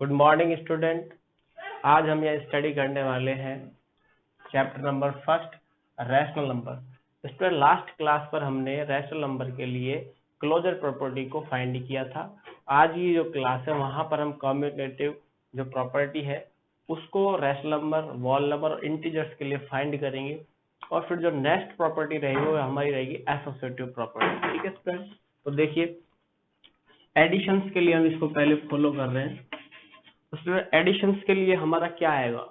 Good morning student. आज हम यह स्टडी करने वाले हैं chapter number first, rational number. Student, last class पर हमने रैशनल नंबर के लिए क्लोजर प्रॉपर्टी को फाइंड किया था। आज ये जो क्लास है वहां पर हम कम्यूटेटिव जो प्रॉपर्टी है उसको रैशनल नंबर, वॉल नंबर और इंटीजर्स के लिए फाइंड करेंगे। और फिर जो नेक्स्ट प्रॉपर्टी रहेगी वो हमारी रहेगी एसोसिएटिव प्रॉपर्टी। ठीक है स्टूडेंट, तो देखिए एडिशंस के लिए हम इसको पहले फॉलो कर रहे हैं। उसमें एडिशंस के लिए हमारा क्या आएगा?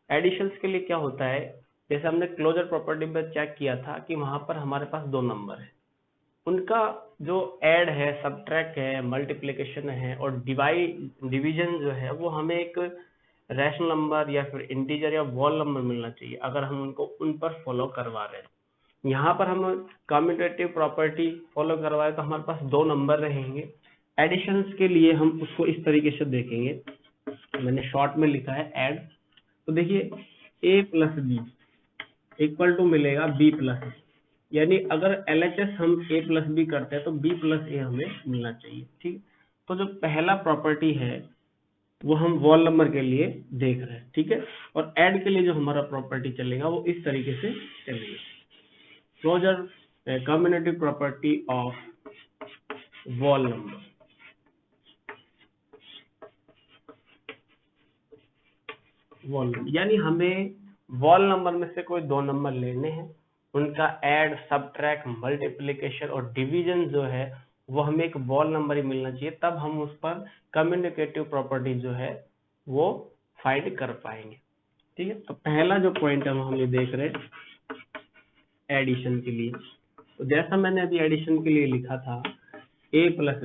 एडिशंस के लिए क्या होता है, जैसे हमने क्लोजर प्रॉपर्टी में चेक किया था कि वहां पर हमारे पास दो नंबर है, उनका जो ऐड है, सब्ट्रैक्ट है, मल्टीप्लिकेशन है और डिवीजन जो है वो हमें एक रैशनल नंबर या फिर इंटीजर या वॉल नंबर मिलना चाहिए अगर हम उनको उन पर फॉलो करवा रहे हैं। यहाँ पर हम कम्यूटेटिव प्रॉपर्टी फॉलो करवाए तो हमारे पास दो नंबर रहेंगे। एडिशंस के लिए हम उसको इस तरीके से देखेंगे, मैंने शॉर्ट में लिखा है ऐड। तो देखिए a plus b equal to मिलेगा b प्लस ए, यानी अगर LHS हम a प्लस बी करते हैं तो b प्लस ए हमें मिलना चाहिए। ठीक, तो जो पहला प्रॉपर्टी है वो हम वॉल नंबर के लिए देख रहे हैं। ठीक है, और ऐड के लिए जो हमारा प्रॉपर्टी चलेगा वो इस तरीके से चलेगा, closure commutative property of whole number. Whole number यानी हमें वॉल नंबर में से कोई दो नंबर लेने हैं, उनका ऐड, सब्ट्रैक्ट, मल्टीप्लिकेशन और डिवीजन जो है वो हमें एक वॉल नंबर ही मिलना चाहिए, तब हम उस पर कम्युनिकेटिव प्रॉपर्टी जो है वो फाइंड कर पाएंगे। ठीक है, तो पहला जो पॉइंट हम ये देख रहे हैं एडिशन के लिए, तो जैसा मैंने अभी एडिशन के लिए लिखा था a plus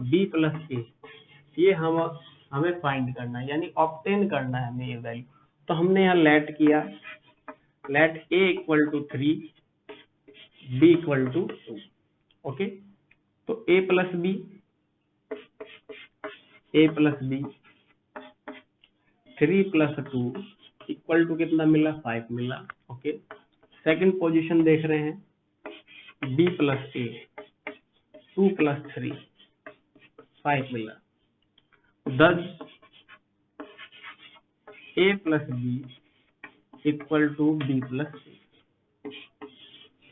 B plus a, ये हमें फाइंड करना है यानी ऑब्टेन करना है हमें ये वैल्यू। तो हमने यहाँ लेट किया, let a equal to 3, b equal to 2। Okay, तो a plus b 3 plus 2 equal to कितना मिला? 5 मिला। ओके, सेकंड पोजीशन देख रहे हैं b प्लस ए 2 प्लस 3 5 मिला। thus a plus b equal to b plus c.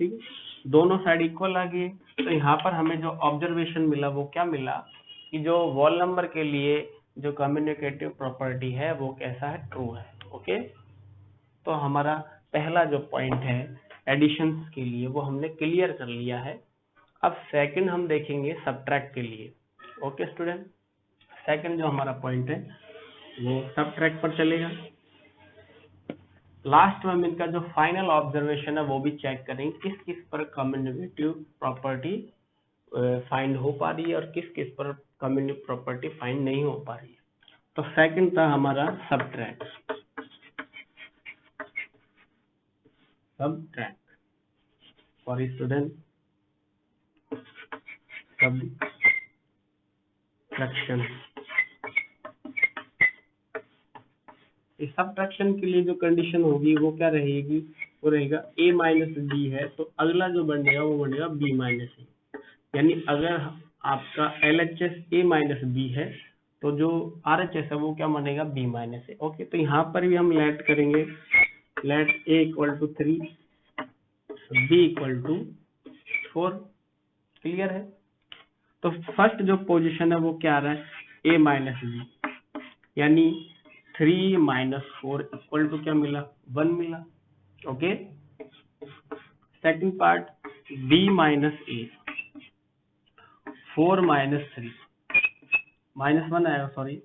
ठीक है, दोनों साइड इक्वल आ गए। तो यहाँ पर हमें जो ऑब्जर्वेशन मिला वो क्या मिला कि जो वॉल नंबर के लिए जो कम्युनिकेटिव प्रॉपर्टी है वो कैसा है? ट्रू है। ओके, तो हमारा पहला जो पॉइंट है एडिशंस के लिए वो हमने क्लियर कर लिया है। अब सेकंड हम देखेंगे सब्ट्रैक्ट के लिए। ओके स्टूडेंट, सेकंड जो हमारा पॉइंट है वो सब्ट्रैक्ट पर चलेगा। लास्ट में हम इनका जो फाइनल ऑब्जर्वेशन है वो भी चेक करेंगे किस किस पर कम्युनिकेटिव प्रॉपर्टी फाइंड हो पा रही है और किस किस पर कम्युनिकेटिव प्रॉपर्टी फाइंड नहीं हो पा रही है। तो सेकंड था हमारा सब्ट्रैक्ट। Sorry student, subtraction. इस सब्ट्रैक्शन के लिए जो कंडीशन होगी वो क्या रहेगी? वो रहेगा a माइनस बी है तो अगला जो बनेगा वो बनेगा b माइनस ए, यानी अगर आपका LHS a माइनस बी है तो जो RHS है वो क्या बनेगा? b minus a. ओके, तो यहाँ पर भी हम लेट करेंगे, let a equal to 3, b equal to 4। Clear है? तो फर्स्ट जो पोजीशन है वो क्या आ रहा है? a माइनस बी, यानी 3 माइनस 4 इक्वल टू क्या मिला? 1 मिला। Okay, second part b minus a 4 minus 3 -1 आएगा, सॉरी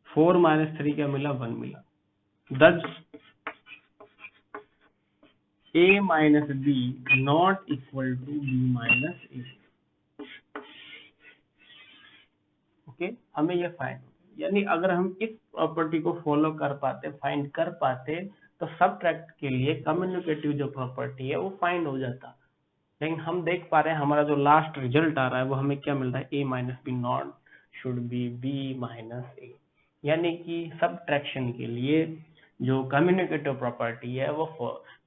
4 माइनस 3 क्या मिला? 1 मिला। thus a minus b not equal to b minus a. Okay, हमें ये फाइंड, यानी अगर हम इस प्रॉपर्टी को फॉलो कर पाते, फाइंड कर पाते तो सब्ट्रैक्ट के लिए कम्युनिकेटिव जो प्रॉपर्टी है वो फाइंड हो जाता। लेकिन हम देख पा रहे हैं हमारा जो लास्ट रिजल्ट आ रहा है वो हमें क्या मिल रहा है? a minus b not should be b minus a, यानी कि सब्ट्रैक्शन के लिए जो कम्युनिकेटिव प्रॉपर्टी है वो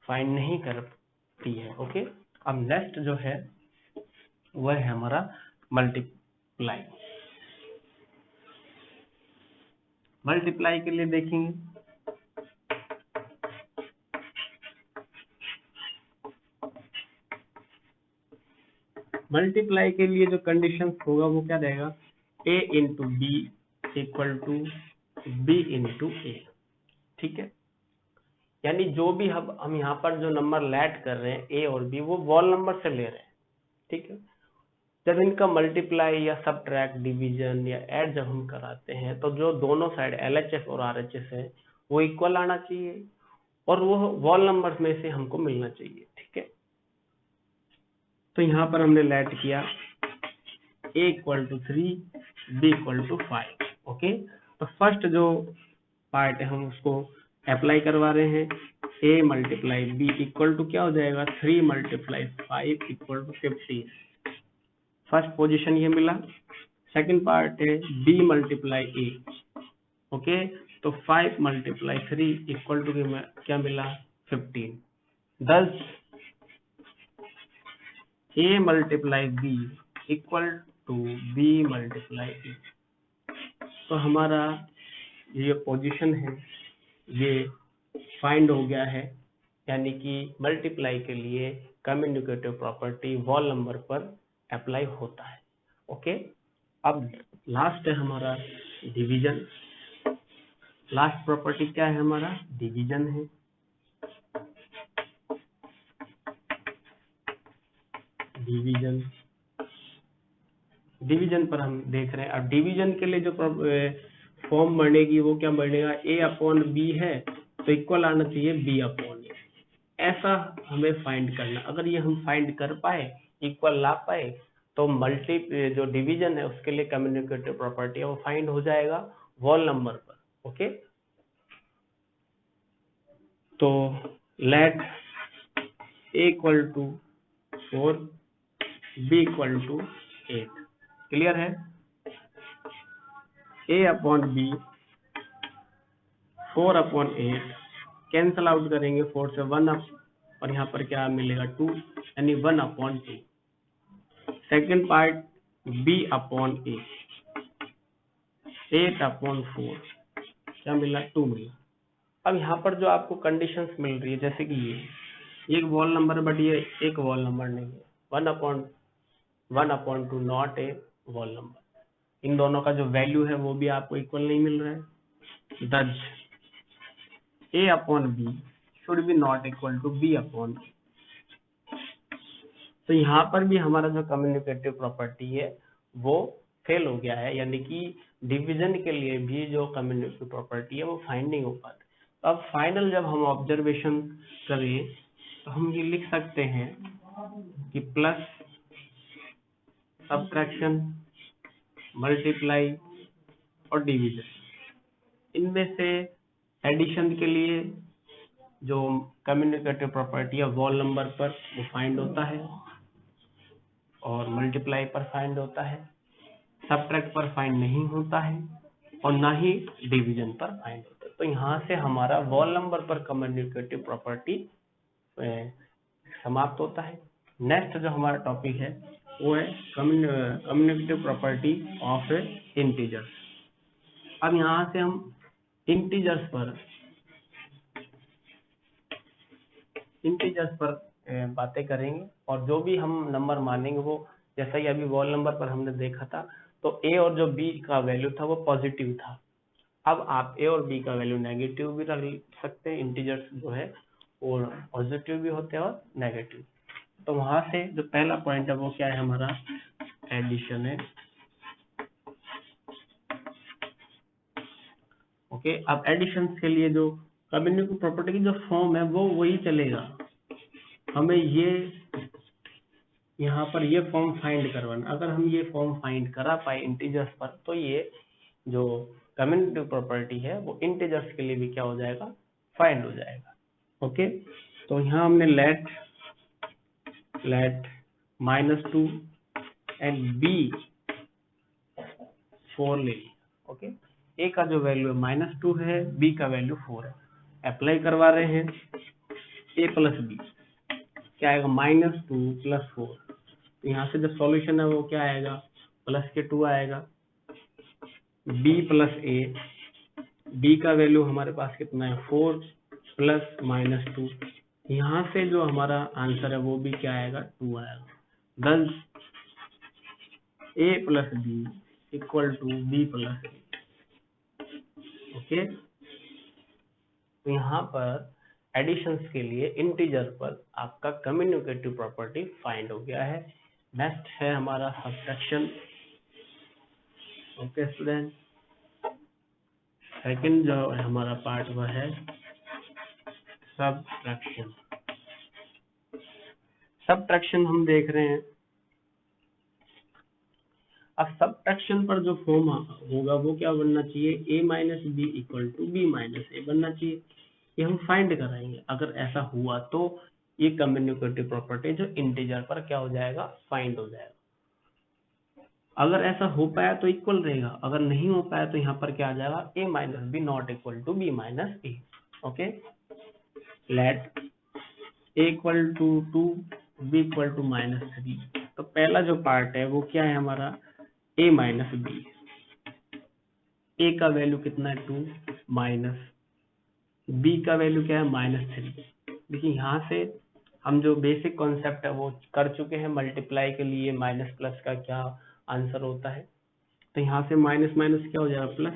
फाइंड नहीं करती है। ओके, अब नेक्स्ट जो है वह है हमारा मल्टीप्लाई। मल्टीप्लाई के लिए देखेंगे, मल्टीप्लाई के लिए जो कंडीशन होगा वो क्या रहेगा, a into b equal to b into a. ठीक है, यानी जो भी हम यहाँ पर जो नंबर लेट कर रहे हैं ए और बी, वो वॉल नंबर से ले रहे हैं। ठीक है, जब इनका मल्टीप्लाई या सबट्रैक्ट, डिवीजन या ऐड जब हम कराते हैं तो जो दोनों साइड LHS और RHS है वो इक्वल आना चाहिए और वो वॉल नंबर में से हमको मिलना चाहिए। ठीक है, तो यहाँ पर हमने लेट किया a equal to 3, b equal to 5। Okay, तो फर्स्ट जो पार्ट है हम उसको अप्लाई करवा रहे हैं, a multiply b equal to क्या हो जाएगा, 3 multiply 5 equal to 15। First position ये मिला। सेकंड पार्ट है b मल्टीप्लाई a। ओके, तो 5 मल्टीप्लाई 3 इक्वल टू क्या मिला, 15। thus a multiply b equal to b multiply a। तो हमारा ये पोजीशन है ये फाइंड हो गया है, यानी कि मल्टीप्लाई के लिए कम्युनिकेटिव प्रॉपर्टी वॉल नंबर पर अप्लाई होता है। ओके, अब लास्ट है हमारा डिवीजन। लास्ट प्रॉपर्टी क्या है हमारा, डिवीजन है। डिवीजन पर हम देख रहे हैं। अब डिवीजन के लिए जो फॉर्म बनेगी वो क्या बनेगा, a अपॉन बी है तो इक्वल आना चाहिए b अपॉन ए। ऐसा हमें फाइंड करना। अगर ये हम फाइंड कर पाए, इक्वल ला पाए, तो जो डिवीजन है उसके लिए कम्युनिकेटिव प्रॉपर्टी है वो फाइंड हो जाएगा वॉल नंबर पर। ओके, तो let a equal to 4, b equal to 8। Clear है, a upon b 4 upon 8 cancel out करेंगे, 4 से 1 अप, और यहाँ पर क्या मिलेगा 2, यानी 1 upon 2। Second part b upon a 8 upon 4 क्या मिला, 2 मिला। अब यहाँ पर जो आपको कंडीशंस मिल रही है, जैसे कि ये एक वॉल नंबर है बट ये एक वॉल नंबर नहीं है, 1 upon 2 not a whole number. इन दोनों का जो वैल्यू है वो भी आपको इक्वल नहीं मिल रहा है। thus a upon b should be not equal to b upon a। तो यहाँ पर भी हमारा जो कम्युनिकेटिव प्रॉपर्टी है वो फेल हो गया है, यानी कि डिवीजन के लिए भी जो कम्युनिकेटिव प्रॉपर्टी है वो फाइंड नहीं हो पाती। तो अब फाइनल जब हम ऑब्जर्वेशन करें तो हम ये लिख सकते हैं कि प्लस, सब्ट्रैक्शन, मल्टीप्लाई और डिवीजन, इनमें से एडिशन के लिए जो कम्युनिकेटिव प्रॉपर्टी है वॉल नंबर पर वो फाइंड होता है और मल्टीप्लाई पर फाइंड होता है, सब्ट्रैक्ट पर फाइंड नहीं होता है और ना ही डिवीजन पर फाइंड होता है। तो यहाँ से हमारा वॉल नंबर पर कम्युनिकेटिव प्रॉपर्टी समाप्त होता है। नेक्स्ट जो हमारा टॉपिक है वो है कम्युनिकेटिव प्रॉपर्टी ऑफ इंटीजर्स। अब यहाँ से हम इंटीजर्स पर बातें करेंगे और जो भी हम नंबर मानेंगे वो, जैसा ही अभी वॉल नंबर पर हमने देखा था, तो a और जो b का वैल्यू था वो पॉजिटिव था। अब आप a और b का वैल्यू नेगेटिव भी रख सकते हैं, इंटीजर्स जो है वो पॉजिटिव भी होते हैं और नेगेटिव। तो वहां से जो पहला पॉइंट है वो क्या है हमारा, एडिशन है। ओके, अब एडिशन के लिए जो कम्युनिकेटिव प्रॉपर्टी की जो फॉर्म है वो वही चलेगा। हमें ये यहाँ पर ये फॉर्म फाइंड करवाना। अगर हम ये फॉर्म फाइंड करा पाए इंटीजर्स पर, तो ये जो कम्युनिकेटिव प्रॉपर्टी है वो इंटीजर्स के लिए भी क्या हो जाएगा, फाइंड हो जाएगा। ओके, तो यहाँ हमने लेट -2 एंड b 4 ले लिया। ओके, a का जो वैल्यू है -2 है, b का वैल्यू 4 है। अप्लाई करवा रहे हैं a प्लस b, क्या आएगा, -2 + 4। तो यहाँ से जो सॉल्यूशन है वो क्या आएगा, +2 आएगा। b + a b का वैल्यू हमारे पास कितना है 4 प्लस माइनस 2, यहाँ से जो हमारा आंसर है वो भी क्या आएगा 2 आएगा। thus a plus b equal to b plus a। Okay, तो यहाँ पर एडिशंस के लिए इंटीजर पर आपका कम्युनिकेटिव प्रॉपर्टी फाइंड हो गया है। नेक्स्ट है हमारा सब्ट्रैक्शन। ओके स्टूडेंट, सेकंड जो हमारा पार्ट वह है सब्ट्रैक्शन। सब्ट्रैक्शन हम देख रहे हैं। अब सब्ट्रैक्शन पर जो फॉर्म होगा वो क्या बनना चाहिए, a minus b equal to b minus a बनना चाहिए। ये हम फाइंड कराएंगे। अगर ऐसा हुआ तो ये कम्युनिकेटिव प्रॉपर्टी जो इंटीजर पर क्या हो जाएगा, फाइंड हो जाएगा। अगर ऐसा हो पाया तो इक्वल रहेगा, अगर नहीं हो पाया तो यहाँ पर क्या आ जाएगा, a minus b not equal to b minus a. Okay, let a equal to 2 b equal to minus 3। तो पहला जो पार्ट है वो क्या है हमारा, a माइनस बी। a का वैल्यू कितना है 2, माइनस b का वैल्यू क्या है -3। देखिए यहाँ से हम जो बेसिक कॉन्सेप्ट है वो कर चुके हैं। मल्टीप्लाई के लिए माइनस प्लस का क्या आंसर होता है, तो यहाँ से माइनस माइनस क्या हो जाएगा प्लस,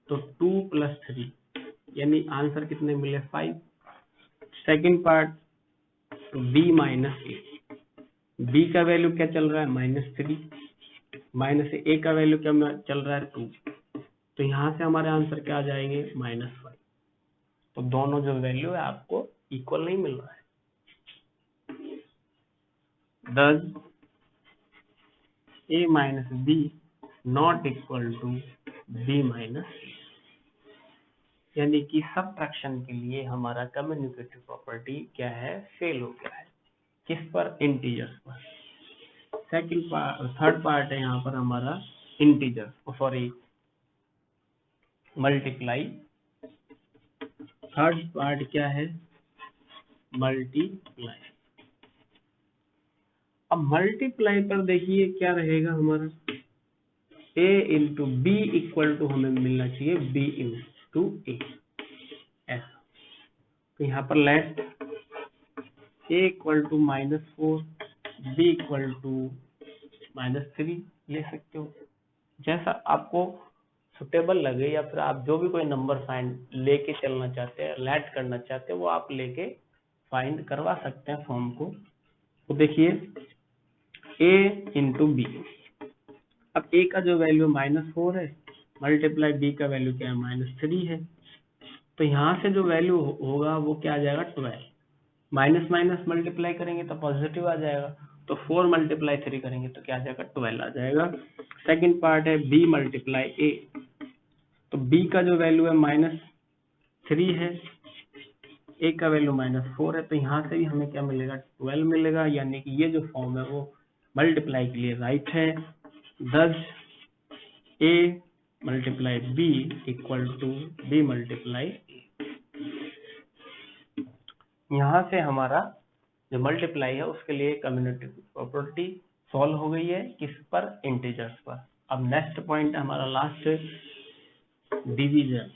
तो 2 प्लस 3 यानी आंसर कितने मिले 5। सेकंड पार्ट b माइनस ए, b का वैल्यू क्या चल रहा है -3, माइनस ए का वैल्यू क्या चल रहा है 2, तो यहाँ से हमारे आंसर क्या आ जाएंगे -5। तो दोनों जो वैल्यू है आपको इक्वल नहीं मिल रहा है। thus a minus b not equal to b minus a, यानी कि सब्ट्रैक्शन के लिए हमारा कम्युनिकेटिव प्रॉपर्टी क्या है, फेल हो गया है। किस पर, इंटीजर्स पर। सेकंड पार्ट, थर्ड पार्ट है यहाँ पर हमारा integer, sorry multiply. Third part क्या है, मल्टीप्लाई। अब मल्टीप्लाई पर देखिए क्या रहेगा हमारा, a into b equal to हमें मिलना चाहिए b इंटू ए, ऐसा। तो यहाँ पर let a equal to -4, b equal to -3 ले सकते हो, जैसा आपको सुटेबल लगे, या फिर आप जो भी कोई नंबर फाइंड लेके चलना चाहते हैं, लेट करना चाहते हैं, वो आप लेके फाइंड करवा सकते हैं फॉर्म को। तो देखिए a इंटू बी, अब a का जो वैल्यू -4 है, मल्टीप्लाई b का वैल्यू क्या है -3 है, तो यहाँ से जो वैल्यू होगा वो क्या आ जाएगा 12। माइनस माइनस मल्टीप्लाई करेंगे तो पॉजिटिव आ जाएगा, तो 4 मल्टीप्लाई 3 करेंगे तो क्या आ जाएगा 12 आ जाएगा। सेकंड पार्ट है b मल्टीप्लाई a, तो b का जो वैल्यू है -3 है, a का वैल्यू -4 है, तो यहाँ से भी हमें क्या मिलेगा 12 मिलेगा, यानी कि ये जो फॉर्म है वो मल्टीप्लाई के लिए राइट है। thus a multiply b equal to b multiply a। यहाँ से हमारा जो मल्टीप्लाई है उसके लिए कम्युनिकेटिव प्रॉपर्टी सॉल्व हो गई है, किस पर, इंटीजर्स पर। अब नेक्स्ट पॉइंट हमारा last, division.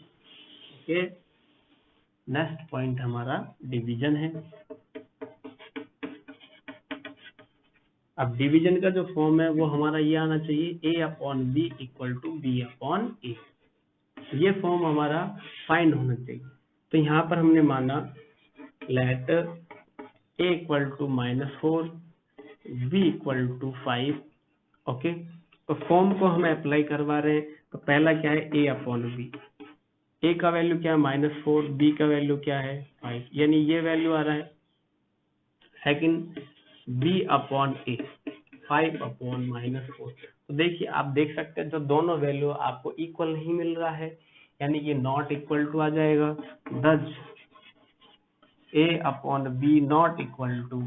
Okay, next point हमारा डिवीजन है। अब डिवीजन का जो फॉर्म है वो हमारा ये आना चाहिए, a upon b equal to b upon a. ये फॉर्म हमारा फाइंड होना चाहिए। तो यहाँ पर हमने माना let a equal to -4, b equal to 5। Okay, तो फॉर्म को हम अप्लाई करवा रहे हैं। तो पहला क्या है, a अपॉन बी, a का वैल्यू क्या है -4, b का वैल्यू क्या है 5, यानी ये वैल्यू आ रहा है। Second b upon a, 5 upon -4। तो देखिए आप देख सकते हैं जो दोनों वैल्यू आपको इक्वल नहीं मिल रहा है, यानी ये नॉट इक्वल टू आ जाएगा। thus a upon b not equal to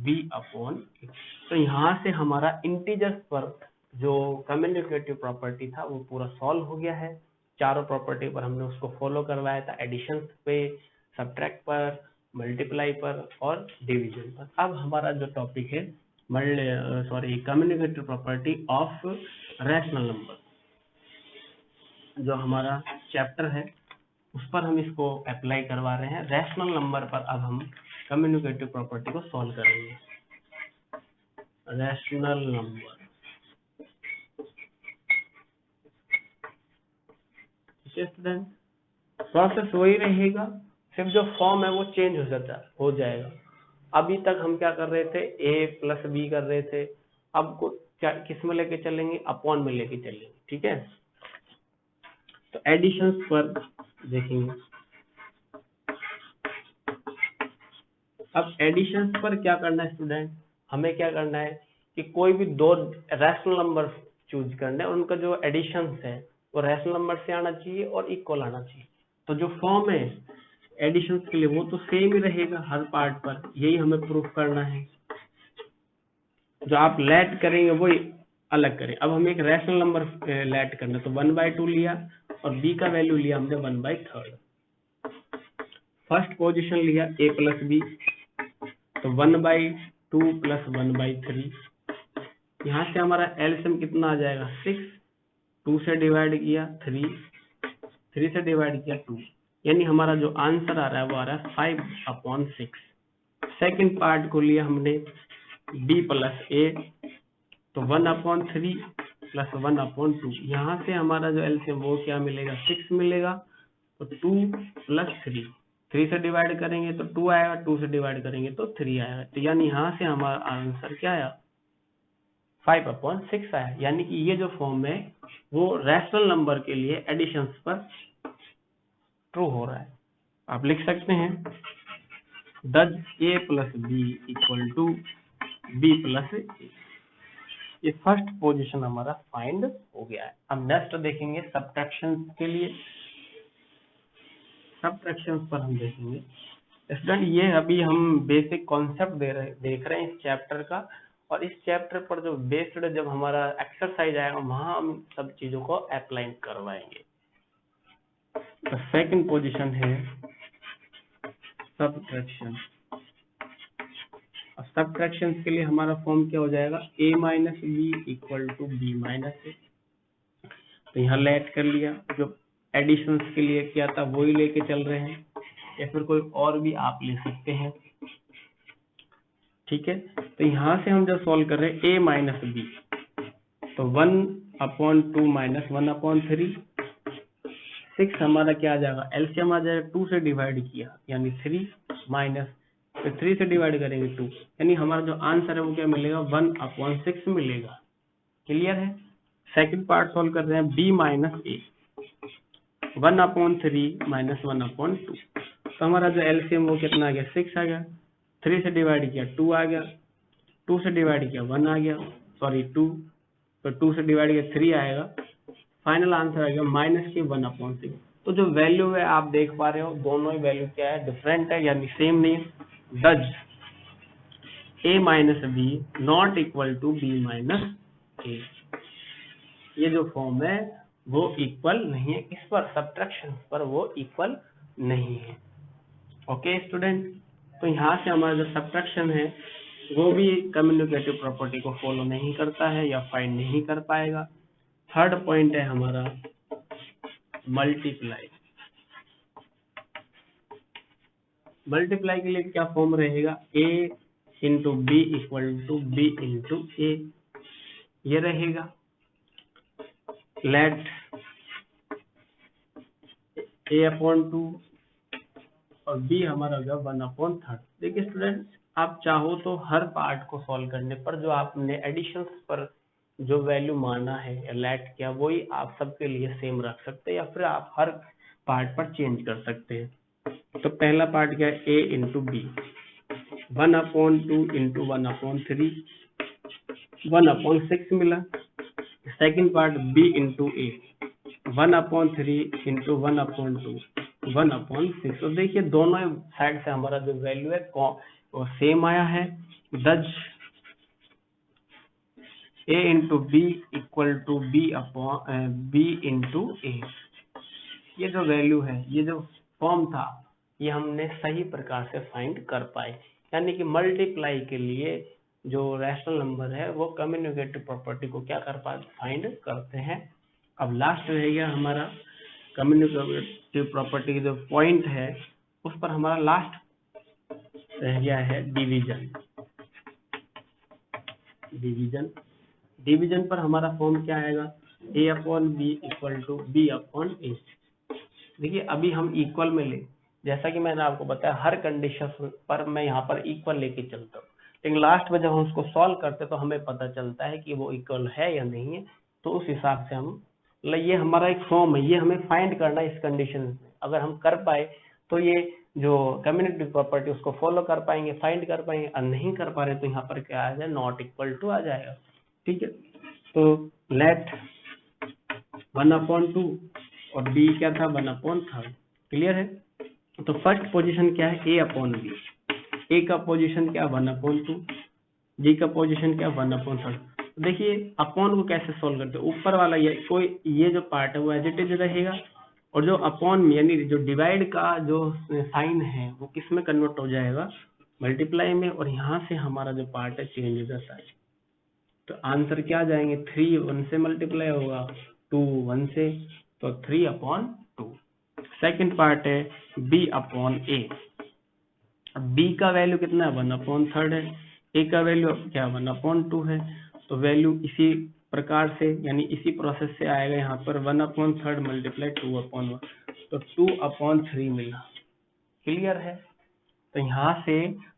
b upon a. तो यहाँ से हमारा इंटीजर्स पर जो कम्युनिकेटिव प्रॉपर्टी था वो पूरा सॉल्व हो गया है। चारों प्रॉपर्टी पर हमने उसको फॉलो करवाया था, एडिशन पे, सब्ट्रैक्ट पर, मल्टीप्लाई पर और डिवीजन पर। अब हमारा जो टॉपिक है communicative property of rational number, जो हमारा चैप्टर है उस पर हम इसको अप्लाई करवा रहे हैं। रैशनल नंबर पर अब हम कम्युनिकेटिव प्रॉपर्टी को सॉल्व करेंगे। रैशनल नंबर, ठीक है स्टूडेंट, प्रोसेस वही रहेगा, सिर्फ जो फॉर्म है वो चेंज हो जाएगा। अभी तक हम क्या कर रहे थे, a प्लस बी कर रहे थे, अब किस में लेके चलेंगे, अपॉन में लेके चलेंगे, ठीक है। तो एडिशंस पर देखेंगे। अब एडिशंस पर क्या करना है स्टूडेंट, हमें क्या करना है कि कोई भी दो रैशनल नंबर चूज करना है, उनका जो एडिशंस है वो रैशनल नंबर से आना चाहिए और इक्वल आना चाहिए। तो जो फॉर्म है एडिशंस के लिए वो तो सेम ही रहेगा हर पार्ट पर, यही हमें प्रूफ करना है। जो आप लेट करेंगे वो अलग करें। अब हमें एक रैशनल नंबर लेट करना, तो 1/2 लिया और b का वैल्यू लिया हमने 1/3। फर्स्ट पोजीशन लिया a प्लस बी, तो 1/2 प्लस 1/3। यहाँ से हमारा एलसीएम कितना आ जाएगा 6, 2 से डिवाइड किया 3 से डिवाइड किया 2, यानी हमारा जो आंसर आ रहा है वो आ रहा है 5/6। सेकंड पार्ट को लिया हमने b प्लस a, तो 1/3 प्लस 1/2। यहाँ से हमारा जो एलसीएम वो क्या मिलेगा 6 मिलेगा, तो 2 प्लस 3 से डिवाइड करेंगे तो 2 आएगा, 2 से डिवाइड करेंगे तो 3 आएगा। तो यानी यहाँ से हमारा आंसर क्या आया 5/6 आया। यानी कि ये जो फॉर्म है वो रैशनल नंबर के लिए एडिशंस पर ट्रू हो रहा है। आप लिख सकते हैं does a plus b equal to b plus a. ये फर्स्ट पोजीशन हमारा फाइंड हो गया है। अब नेक्स्ट देखेंगे सब्ट्रैक्शन के लिए। सब्ट्रैक्शन पर हम देखेंगे स्टूडेंट, ये अभी हम बेसिक कॉन्सेप्ट देख रहे हैं इस चैप्टर का, और इस चैप्टर पर जो बेस्ड जब हमारा एक्सरसाइज आएगा वहां हम सब चीजों को अप्लाई करवाएंगे। तो सेकंड पोजीशन है सब्ट्रैक्शन। सब्ट्रैक्शन के लिए हमारा फॉर्म क्या हो जाएगा a minus b equal to b minus a. तो यहाँ लेट कर लिया, जो एडिशंस के लिए क्या था वही लेके चल रहे हैं, या फिर कोई और भी आप ले सकते हैं, ठीक है। तो यहाँ से हम जब सॉल्व कर रहे हैं a माइनस बी, तो 1/2 माइनस 1/3, 6 हमारा क्या आ जाएगा एलसीएम आ जाएगा, 2 से डिवाइड किया यानी 3 माइनस, तो 3 से डिवाइड करेंगे 2, यानी हमारा जो आंसर है वो क्या मिलेगा 1/6 मिलेगा। क्लियर है। सेकंड पार्ट सॉल्व कर रहे हैं b माइनस ए, 1/3 माइनस 1/2, तो हमारा जो एलसीएम वो कितना आ गया 6 आ गया, 3 से डिवाइड किया 2 आ गया, 2 से डिवाइड किया 1 आ गया, सॉरी 2, तो 2 से डिवाइड किया 3 आएगा, फाइनल आंसर आ गया माइनस के 1/6। तो जो वैल्यू है आप देख पा रहे हो दोनों ही वैल्यू क्या है डिफरेंट है, यानी सेम नहीं है। Does a minus b not equal to b minus a, ये जो फॉर्म है वो इक्वल नहीं है, इस पर सब्ट्रैक्शन पर वो इक्वल नहीं है। ओके स्टूडेंट, तो यहाँ से हमारा जो सब्ट्रैक्शन है वो भी कम्युनिकेटिव प्रॉपर्टी को फॉलो नहीं करता है या फाइंड नहीं कर पाएगा। थर्ड पॉइंट है हमारा मल्टीप्लाई। मल्टीप्लाई के लिए क्या फॉर्म रहेगा a into b equal to b into a, ये रहेगा। लेट a/2 और b हमारा होगा 1/3। देखिए स्टूडेंट, आप चाहो तो हर पार्ट को सॉल्व करने पर जो आपने एडिशंस पर जो वैल्यू माना है या लेट किया वही आप सबके लिए सेम रख सकते हैं, या फिर आप हर पार्ट पर चेंज कर सकते हैं। तो पहला पार्ट क्या है a इंटू बी, 1/2 इंटू 1/3, 1/6 मिला। सेकंड पार्ट b इंटू ए, 1/3 इंटू 1/2, 1/6। तो देखिए दोनों साइड से हमारा जो वैल्यू है वो सेम आया है। Thus a into b equal to b into a, ये जो वैल्यू है, ये जो फॉर्म था, ये हमने सही प्रकार से फाइंड कर पाए। यानी कि मल्टीप्लाई के लिए जो रैशनल नंबर है वो कम्युनिकेटिव प्रॉपर्टी को क्या कर पाते फाइंड करते हैं। अब लास्ट रह गया हमारा कम्युनिकेटिव प्रॉपर्टी की जो पॉइंट है उस पर हमारा लास्ट रह गया है डिवीजन। डिवीजन पर हमारा फॉर्म क्या आएगा, a upon b equal to b upon a. देखिए अभी हम इक्वल में ले, जैसा कि मैंने आपको बताया हर कंडीशन पर मैं यहाँ पर इक्वल लेके चलता हूँ, लेकिन लास्ट में जब हम उसको सॉल्व करते तो हमें पता चलता है कि वो इक्वल है या नहीं है, तो उस हिसाब से हम ये हमारा एक फॉर्म है, ये हमें फाइंड करना है इस कंडीशन में। अगर हम कर पाए तो ये जो कम्युनिटी प्रॉपर्टी उसको फॉलो कर पाएंगे, फाइंड कर पाएंगे, और नहीं कर पा रहे तो यहाँ पर क्या आ जाए, नॉट इक्वल टू आ जाएगा। ठीक है, तो लेट 1/2 और b क्या था 1/3। क्लियर है। तो फर्स्ट पोजीशन क्या है, a अपॉन बी, a का पोजीशन क्या 1/2, b का पोजीशन क्या 1/3। देखिए अपॉन को कैसे सॉल्व करते हैं, ऊपर वाला ये जो पार्ट है वो एज इट इज रहेगा, और जो अपॉन में यानी जो डिवाइड का जो साइन है वो किस में कन्वर्ट हो जाएगा, मल्टीप्लाई में, और यहाँ से हमारा जो पार्ट है चेंज द साइन। तो आंसर क्या जाएंगे, 3 1 से मल्टीप्लाई होगा, 2 1 से, तो 3/2। सेकंड पार्ट है b अपॉन ए। अब b का वैल्यू कितना है 1/3 है, a का वैल्यू क्या 1/2 है, तो वैल्यू इसी प्रकार से यानी इसी प्रोसेस से आएगा, यहाँ पर 1/3 मल्टीप्लाई 2/1, तो 2/3 मिला। क्लियर है। तो यहाँ से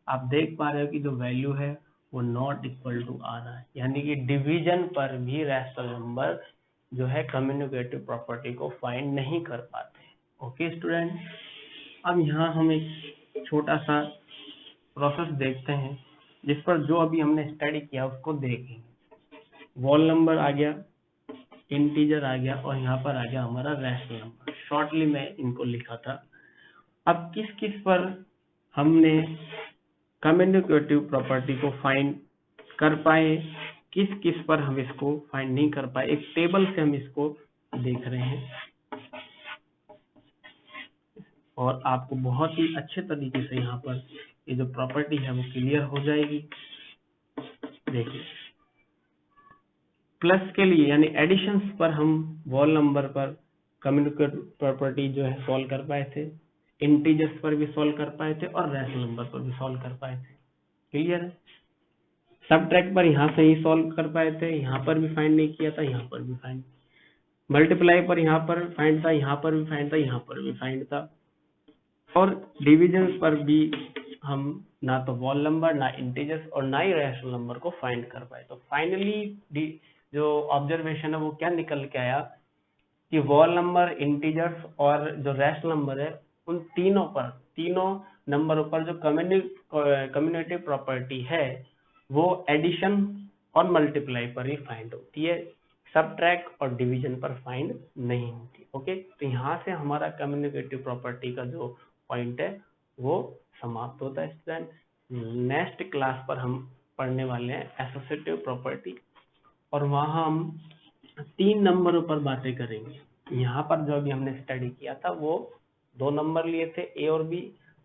आप देख पा रहे हो कि जो वैल्यू है वो नॉट इक्वल टू आ रहा है, यानी कि डिवीजन पर भी रैशनल नंबर जो है कम्युनिकेटिव प्रॉपर्टी को फाइंड नहीं कर पाते। ओके स्टूडेंट, अब यहाँ हम एक छोटा सा प्रोसेस देखते हैं जिस पर जो अभी हमने स्टडी किया उसको देखेंगे। वॉल नंबर आ गया, इंटीजर आ गया, और यहाँ पर आ गया हमारा रैशनल नंबर। शॉर्टली मैं इनको लिखा था। अब किस किस पर हमने कम्युनिकेटिव प्रॉपर्टी को फाइंड कर पाए, किस किस पर हम इसको फाइंड नहीं कर पाए, एक टेबल से हम इसको देख रहे हैं, और आपको बहुत ही अच्छे तरीके से यहाँ पर ये जो प्रॉपर्टी है वो क्लियर हो जाएगी। देखिए प्लस के लिए यानी एडिशंस पर हम वॉल नंबर पर कम्युनिकेटिव प्रॉपर्टी जो है सॉल्व कर पाए थे, इंटीजर्स पर भी सॉल्व कर पाए थे, और रैशनल नंबर पर भी सॉल्व कर पाए थे। क्लियर है। सबट्रैक्ट पर यहाँ से ही सॉल्व कर पाए थे, यहाँ पर भी फाइंड नहीं किया था, यहाँ पर भी फाइंड, मल्टीप्लाई पर यहाँ पर फाइंड था, यहाँ पर भी फाइंड था, यहाँ पर भी फाइंड था, और डिविजन पर भी हम ना तो वॉल नंबर, ना इंटीजर्स, और ना ही रैशनल नंबर को फाइंड कर पाए। तो फाइनली जो ऑब्जर्वेशन है वो क्या निकल के आया कि वॉल नंबर, इंटीजर्स और जो रैशनल नंबर है उन तीनों नंबरों पर जो कम्युनिकेटिव प्रॉपर्टी है वो एडिशन और मल्टीप्लाई पर ही फाइंड होती है, सबट्रैक्ट और डिवीजन पर फाइंड नहीं होती। ओके, तो यहाँ से हमारा कम्युनिकेटिव प्रॉपर्टी का जो पॉइंट है वो समाप्त होता है। स्टूडेंट, नेक्स्ट क्लास पर हम पढ़ने वाले हैं एसोसिएटिव प्रॉपर्टी, और वहाँ हम 3 नंबरों पर बातें करेंगे। यहाँ पर जो अभी हमने स्टडी किया था वो 2 नंबर लिए थे, ए और बी।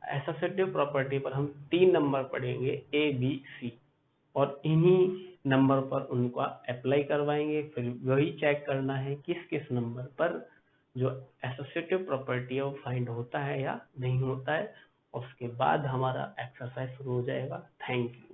एसोसिएटिव प्रॉपर्टी पर हम 3 नंबर पढ़ेंगे, ए बी सी, और इन्हीं नंबर पर उनको अप्लाई करवाएंगे। फिर वही चेक करना है किस किस नंबर पर जो एसोसिएटिव प्रॉपर्टी है वो फाइंड होता है या नहीं होता है, और उसके बाद हमारा एक्सरसाइज शुरू हो जाएगा। Thank you.